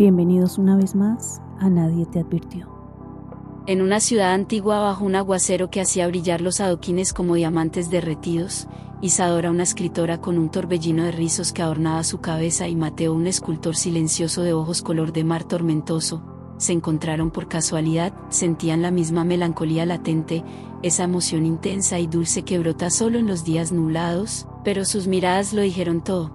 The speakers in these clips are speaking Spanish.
Bienvenidos una vez más a Nadie te advirtió. En una ciudad antigua bajo un aguacero que hacía brillar los adoquines como diamantes derretidos, Isadora, una escritora con un torbellino de rizos que adornaba su cabeza, y Mateo, un escultor silencioso de ojos color de mar tormentoso, se encontraron por casualidad. Sentían la misma melancolía latente, esa emoción intensa y dulce que brota solo en los días nublados, pero sus miradas lo dijeron todo.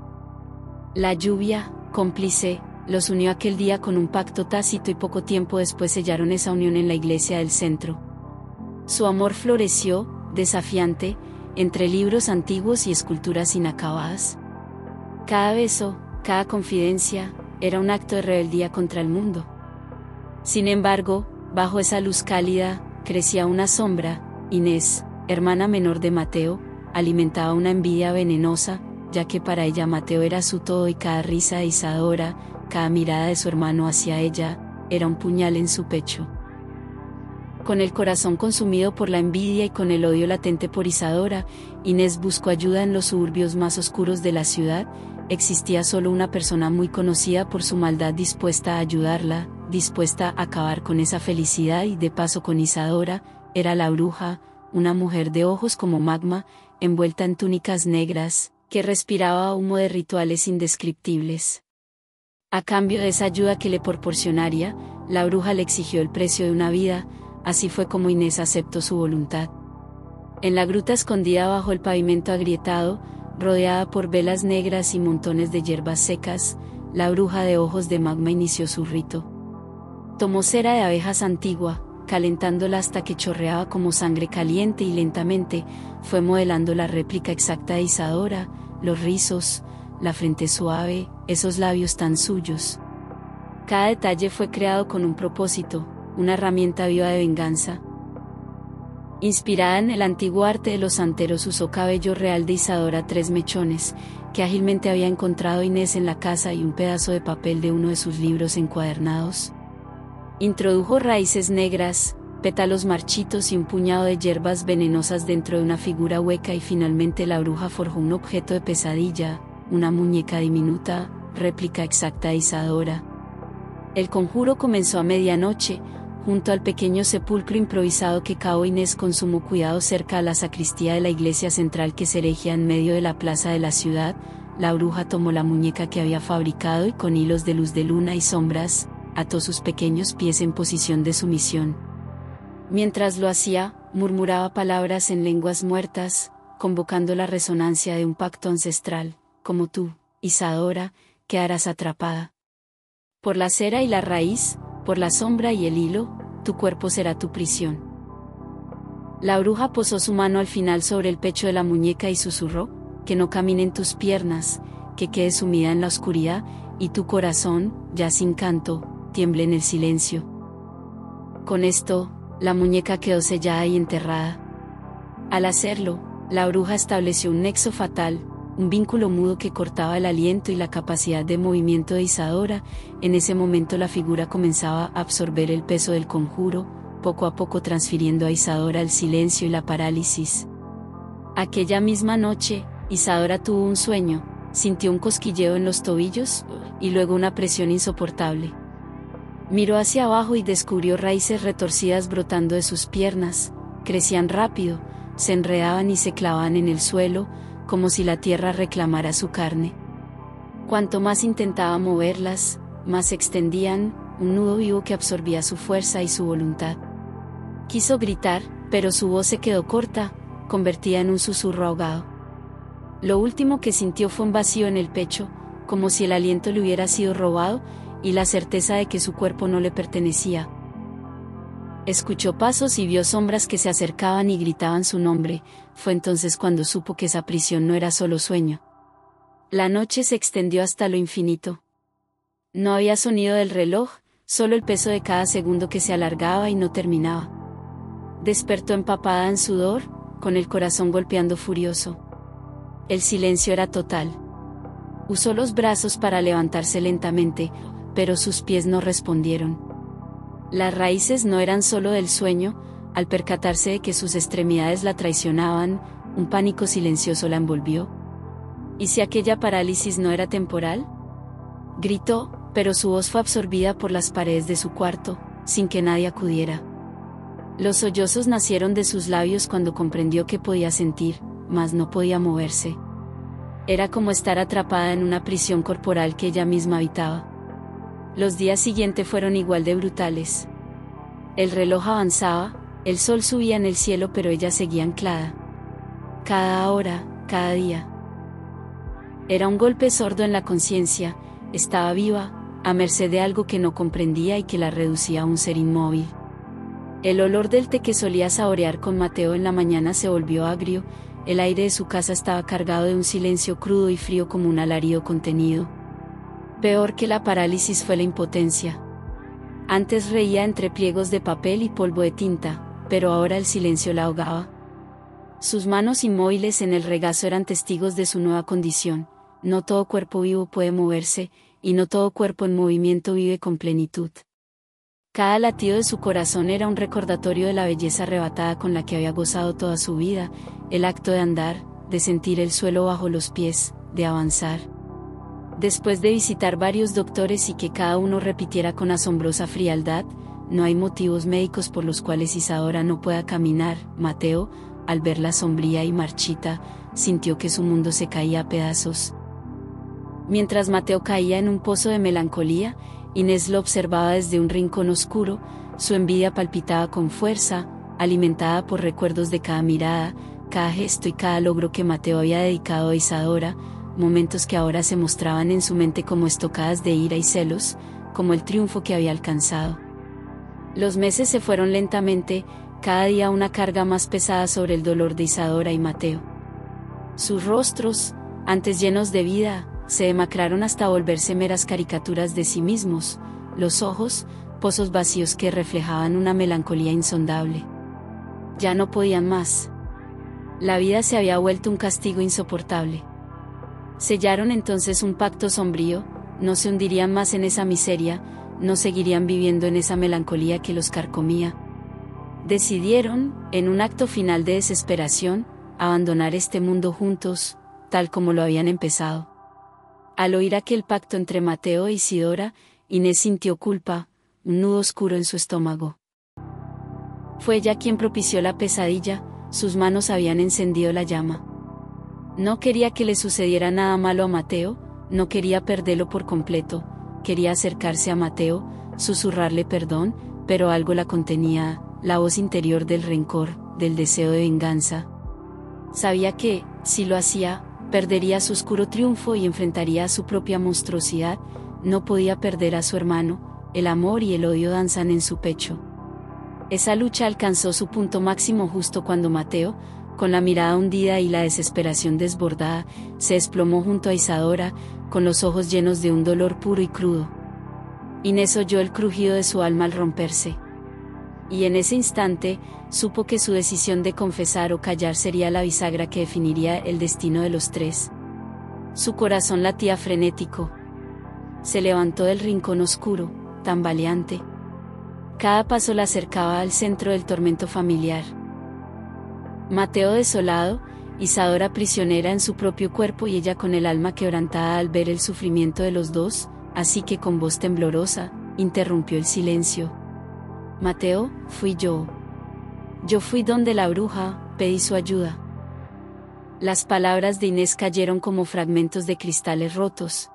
La lluvia, cómplice, los unió aquel día con un pacto tácito, y poco tiempo después sellaron esa unión en la iglesia del centro. Su amor floreció, desafiante, entre libros antiguos y esculturas inacabadas. Cada beso, cada confidencia, era un acto de rebeldía contra el mundo. Sin embargo, bajo esa luz cálida, crecía una sombra. Inés, hermana menor de Mateo, alimentaba una envidia venenosa, ya que para ella Mateo era su todo, y cada risa de Isadora, cada mirada de su hermano hacia ella, era un puñal en su pecho. Con el corazón consumido por la envidia y con el odio latente por Isadora, Inés buscó ayuda en los suburbios más oscuros de la ciudad. Existía solo una persona muy conocida por su maldad, dispuesta a ayudarla, dispuesta a acabar con esa felicidad y de paso con Isadora. Era la bruja, una mujer de ojos como magma, envuelta en túnicas negras, que respiraba humo de rituales indescriptibles. A cambio de esa ayuda que le proporcionaría, la bruja le exigió el precio de una vida. Así fue como Inés aceptó su voluntad. En la gruta escondida bajo el pavimento agrietado, rodeada por velas negras y montones de hierbas secas, la bruja de ojos de magma inició su rito. Tomó cera de abejas antigua, calentándola hasta que chorreaba como sangre caliente, y lentamente fue modelando la réplica exacta de Isadora, los rizos, la frente suave, esos labios tan suyos. Cada detalle fue creado con un propósito, una herramienta viva de venganza. Inspirada en el antiguo arte de los santeros, usó cabello real de Isadora, 3 mechones, que ágilmente había encontrado Inés en la casa, y un pedazo de papel de uno de sus libros encuadernados. Introdujo raíces negras, pétalos marchitos y un puñado de hierbas venenosas dentro de una figura hueca, y finalmente la bruja forjó un objeto de pesadilla, una muñeca diminuta, réplica exacta de Isadora. El conjuro comenzó a medianoche, junto al pequeño sepulcro improvisado que cavó Inés con sumo cuidado cerca a la sacristía de la iglesia central que se erigía en medio de la plaza de la ciudad. La bruja tomó la muñeca que había fabricado y con hilos de luz de luna y sombras, ató sus pequeños pies en posición de sumisión. Mientras lo hacía, murmuraba palabras en lenguas muertas, convocando la resonancia de un pacto ancestral. Como tú, Isadora, quedarás atrapada. Por la cera y la raíz, por la sombra y el hilo, tu cuerpo será tu prisión. La bruja posó su mano al final sobre el pecho de la muñeca y susurró: que no caminen tus piernas, que quede sumida en la oscuridad, y tu corazón, ya sin canto, tiemble en el silencio. Con esto, la muñeca quedó sellada y enterrada. Al hacerlo, la bruja estableció un nexo fatal, un vínculo mudo que cortaba el aliento y la capacidad de movimiento de Isadora. En ese momento la figura comenzaba a absorber el peso del conjuro, poco a poco transfiriendo a Isadora el silencio y la parálisis. Aquella misma noche, Isadora tuvo un sueño, sintió un cosquilleo en los tobillos, y luego una presión insoportable. Miró hacia abajo y descubrió raíces retorcidas brotando de sus piernas. Crecían rápido, se enredaban y se clavaban en el suelo, como si la tierra reclamara su carne. Cuanto más intentaba moverlas, más se extendían, un nudo vivo que absorbía su fuerza y su voluntad. Quiso gritar, pero su voz se quedó corta, convertida en un susurro ahogado. Lo último que sintió fue un vacío en el pecho, como si el aliento le hubiera sido robado, y la certeza de que su cuerpo no le pertenecía. Escuchó pasos y vio sombras que se acercaban y gritaban su nombre. Fue entonces cuando supo que esa prisión no era solo sueño. La noche se extendió hasta lo infinito. No había sonido del reloj, solo el peso de cada segundo que se alargaba y no terminaba. Despertó empapada en sudor, con el corazón golpeando furioso. El silencio era total. Usó los brazos para levantarse lentamente, pero sus pies no respondieron. Las raíces no eran solo del sueño. Al percatarse de que sus extremidades la traicionaban, un pánico silencioso la envolvió. ¿Y si aquella parálisis no era temporal? Gritó, pero su voz fue absorbida por las paredes de su cuarto, sin que nadie acudiera. Los sollozos nacieron de sus labios cuando comprendió que podía sentir, mas no podía moverse. Era como estar atrapada en una prisión corporal que ella misma habitaba. Los días siguientes fueron igual de brutales. El reloj avanzaba, el sol subía en el cielo, pero ella seguía anclada. Cada hora, cada día. Era un golpe sordo en la conciencia, estaba viva, a merced de algo que no comprendía y que la reducía a un ser inmóvil. El olor del té que solía saborear con Mateo en la mañana se volvió agrio, el aire de su casa estaba cargado de un silencio crudo y frío como un alarido contenido. Peor que la parálisis fue la impotencia. Antes reía entre pliegos de papel y polvo de tinta, pero ahora el silencio la ahogaba. Sus manos inmóviles en el regazo eran testigos de su nueva condición. No todo cuerpo vivo puede moverse, y no todo cuerpo en movimiento vive con plenitud. Cada latido de su corazón era un recordatorio de la belleza arrebatada con la que había gozado toda su vida, el acto de andar, de sentir el suelo bajo los pies, de avanzar. Después de visitar varios doctores y que cada uno repitiera con asombrosa frialdad, no hay motivos médicos por los cuales Isadora no pueda caminar, Mateo, al verla sombría y marchita, sintió que su mundo se caía a pedazos. Mientras Mateo caía en un pozo de melancolía, Inés lo observaba desde un rincón oscuro, su envidia palpitaba con fuerza, alimentada por recuerdos de cada mirada, cada gesto y cada logro que Mateo había dedicado a Isadora, momentos que ahora se mostraban en su mente como estocadas de ira y celos, como el triunfo que había alcanzado. Los meses se fueron lentamente, cada día una carga más pesada sobre el dolor de Isadora y Mateo. Sus rostros, antes llenos de vida, se demacraron hasta volverse meras caricaturas de sí mismos, los ojos, pozos vacíos que reflejaban una melancolía insondable. Ya no podían más. La vida se había vuelto un castigo insoportable. Sellaron entonces un pacto sombrío, no se hundirían más en esa miseria, no seguirían viviendo en esa melancolía que los carcomía. Decidieron, en un acto final de desesperación, abandonar este mundo juntos, tal como lo habían empezado. Al oír aquel pacto entre Mateo e Isidora, Inés sintió culpa, un nudo oscuro en su estómago. Fue ella quien propició la pesadilla, sus manos habían encendido la llama. No quería que le sucediera nada malo a Mateo, no quería perderlo por completo, quería acercarse a Mateo, susurrarle perdón, pero algo la contenía, la voz interior del rencor, del deseo de venganza. Sabía que, si lo hacía, perdería su oscuro triunfo y enfrentaría a su propia monstruosidad, no podía perder a su hermano, el amor y el odio danzan en su pecho. Esa lucha alcanzó su punto máximo justo cuando Mateo, con la mirada hundida y la desesperación desbordada, se desplomó junto a Isadora, con los ojos llenos de un dolor puro y crudo. Inés oyó el crujido de su alma al romperse. Y en ese instante, supo que su decisión de confesar o callar sería la bisagra que definiría el destino de los tres. Su corazón latía frenético. Se levantó del rincón oscuro, tambaleante. Cada paso la acercaba al centro del tormento familiar. Mateo desolado, Isadora prisionera en su propio cuerpo y ella con el alma quebrantada al ver el sufrimiento de los dos, así que con voz temblorosa, interrumpió el silencio. Mateo, fui yo. Yo fui donde la bruja, pedí su ayuda. Las palabras de Inés cayeron como fragmentos de cristales rotos.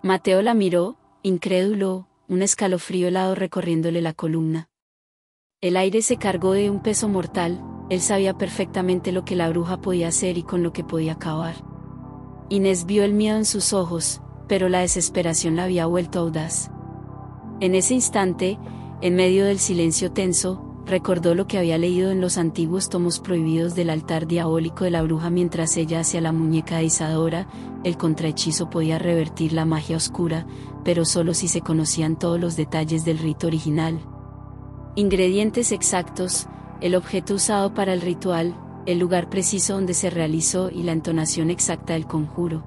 Mateo la miró, incrédulo, un escalofrío helado recorriéndole la columna. El aire se cargó de un peso mortal, él sabía perfectamente lo que la bruja podía hacer y con lo que podía acabar. Inés vio el miedo en sus ojos, pero la desesperación la había vuelto audaz. En ese instante, en medio del silencio tenso, recordó lo que había leído en los antiguos tomos prohibidos del altar diabólico de la bruja mientras ella hacía la muñeca de Isadora. El contrahechizo podía revertir la magia oscura, pero solo si se conocían todos los detalles del rito original. Ingredientes exactos, el objeto usado para el ritual, el lugar preciso donde se realizó y la entonación exacta del conjuro.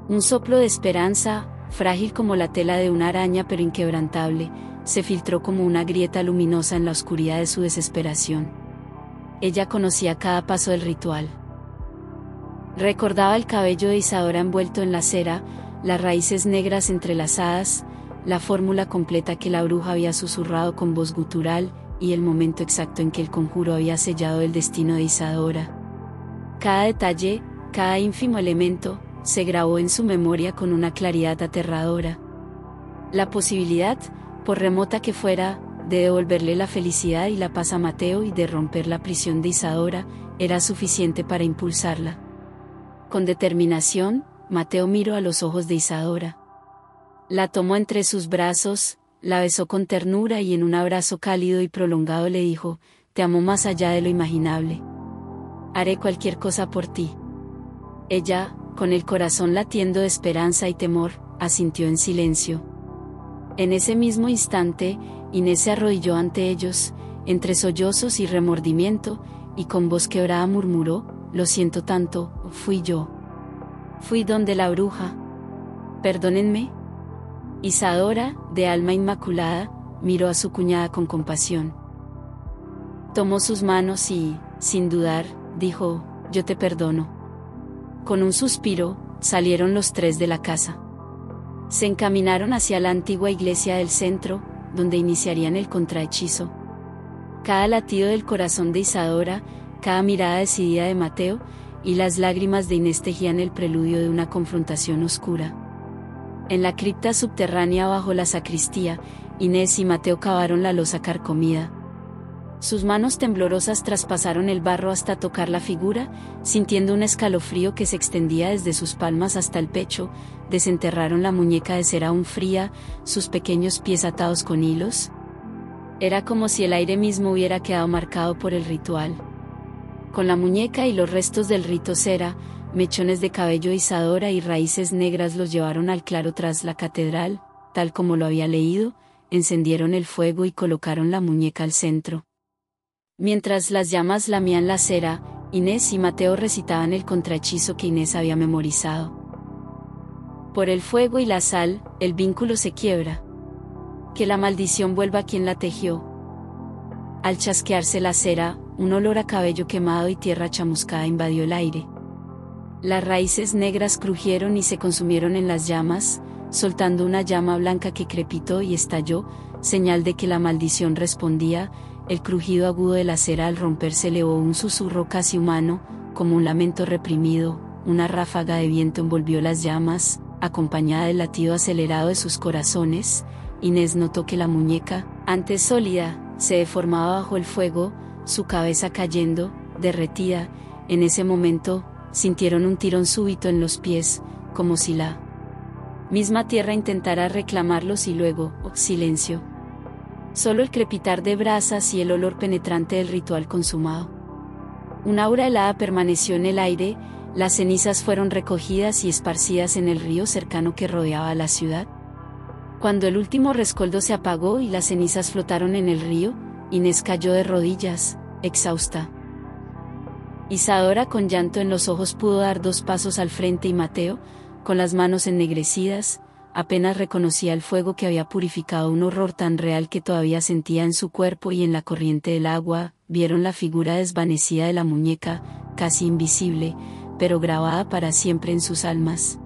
Un soplo de esperanza, frágil como la tela de una araña pero inquebrantable, se filtró como una grieta luminosa en la oscuridad de su desesperación. Ella conocía cada paso del ritual. Recordaba el cabello de Isadora envuelto en la cera, las raíces negras entrelazadas, la fórmula completa que la bruja había susurrado con voz gutural, y el momento exacto en que el conjuro había sellado el destino de Isadora. Cada detalle, cada ínfimo elemento, se grabó en su memoria con una claridad aterradora. La posibilidad, por remota que fuera, de devolverle la felicidad y la paz a Mateo y de romper la prisión de Isadora, era suficiente para impulsarla. Con determinación, Mateo miró a los ojos de Isadora. La tomó entre sus brazos, la besó con ternura y en un abrazo cálido y prolongado le dijo: «Te amo más allá de lo imaginable. Haré cualquier cosa por ti». Ella, con el corazón latiendo de esperanza y temor, asintió en silencio. En ese mismo instante, Inés se arrodilló ante ellos, entre sollozos y remordimiento, y con voz quebrada murmuró: «Lo siento tanto, fui yo. Fui donde la bruja. Perdónenme». Isadora, de alma inmaculada, miró a su cuñada con compasión. Tomó sus manos y, sin dudar, dijo: «Yo te perdono». Con un suspiro, salieron los tres de la casa. Se encaminaron hacia la antigua iglesia del centro, donde iniciarían el contrahechizo. Cada latido del corazón de Isadora, cada mirada decidida de Mateo, y las lágrimas de Inés tejían el preludio de una confrontación oscura. En la cripta subterránea bajo la sacristía, Inés y Mateo cavaron la losa carcomida. Sus manos temblorosas traspasaron el barro hasta tocar la figura, sintiendo un escalofrío que se extendía desde sus palmas hasta el pecho. Desenterraron la muñeca de cera aún fría, sus pequeños pies atados con hilos. Era como si el aire mismo hubiera quedado marcado por el ritual. Con la muñeca y los restos del rito cera, mechones de cabello de Isadora y raíces negras los llevaron al claro tras la catedral, tal como lo había leído, encendieron el fuego y colocaron la muñeca al centro. Mientras las llamas lamían la cera, Inés y Mateo recitaban el contrahechizo que Inés había memorizado. Por el fuego y la sal, el vínculo se quiebra. Que la maldición vuelva a quien la tejió. Al chasquearse la cera, un olor a cabello quemado y tierra chamuscada invadió el aire. Las raíces negras crujieron y se consumieron en las llamas, soltando una llama blanca que crepitó y estalló, señal de que la maldición respondía. El crujido agudo de la cera al romperse elevó un susurro casi humano, como un lamento reprimido. Una ráfaga de viento envolvió las llamas, acompañada del latido acelerado de sus corazones. Inés notó que la muñeca, antes sólida, se deformaba bajo el fuego, su cabeza cayendo, derretida. En ese momento, sintieron un tirón súbito en los pies, como si la misma tierra intentara reclamarlos y luego, silencio. Solo el crepitar de brasas y el olor penetrante del ritual consumado. Un aura helada permaneció en el aire, las cenizas fueron recogidas y esparcidas en el río cercano que rodeaba la ciudad. Cuando el último rescoldo se apagó y las cenizas flotaron en el río, Inés cayó de rodillas, exhausta. Isadora, con llanto en los ojos, pudo dar 2 pasos al frente y Mateo, con las manos ennegrecidas, apenas reconocía el fuego que había purificado un horror tan real que todavía sentía en su cuerpo y en la corriente del agua. Vieron la figura desvanecida de la muñeca, casi invisible, pero grabada para siempre en sus almas.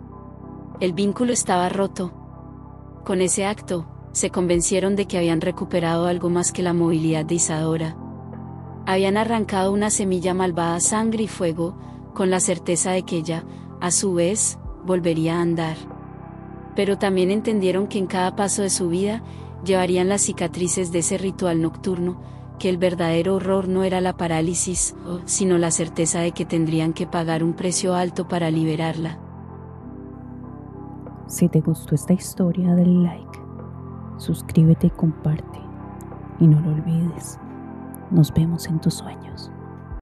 El vínculo estaba roto. Con ese acto, se convencieron de que habían recuperado algo más que la movilidad de Isadora. Habían arrancado una semilla malvada, sangre y fuego, con la certeza de que ella, a su vez, volvería a andar. Pero también entendieron que en cada paso de su vida, llevarían las cicatrices de ese ritual nocturno, que el verdadero horror no era la parálisis, sino la certeza de que tendrían que pagar un precio alto para liberarla. Si te gustó esta historia, dale like, suscríbete y comparte. Y no lo olvides, nos vemos en tus sueños.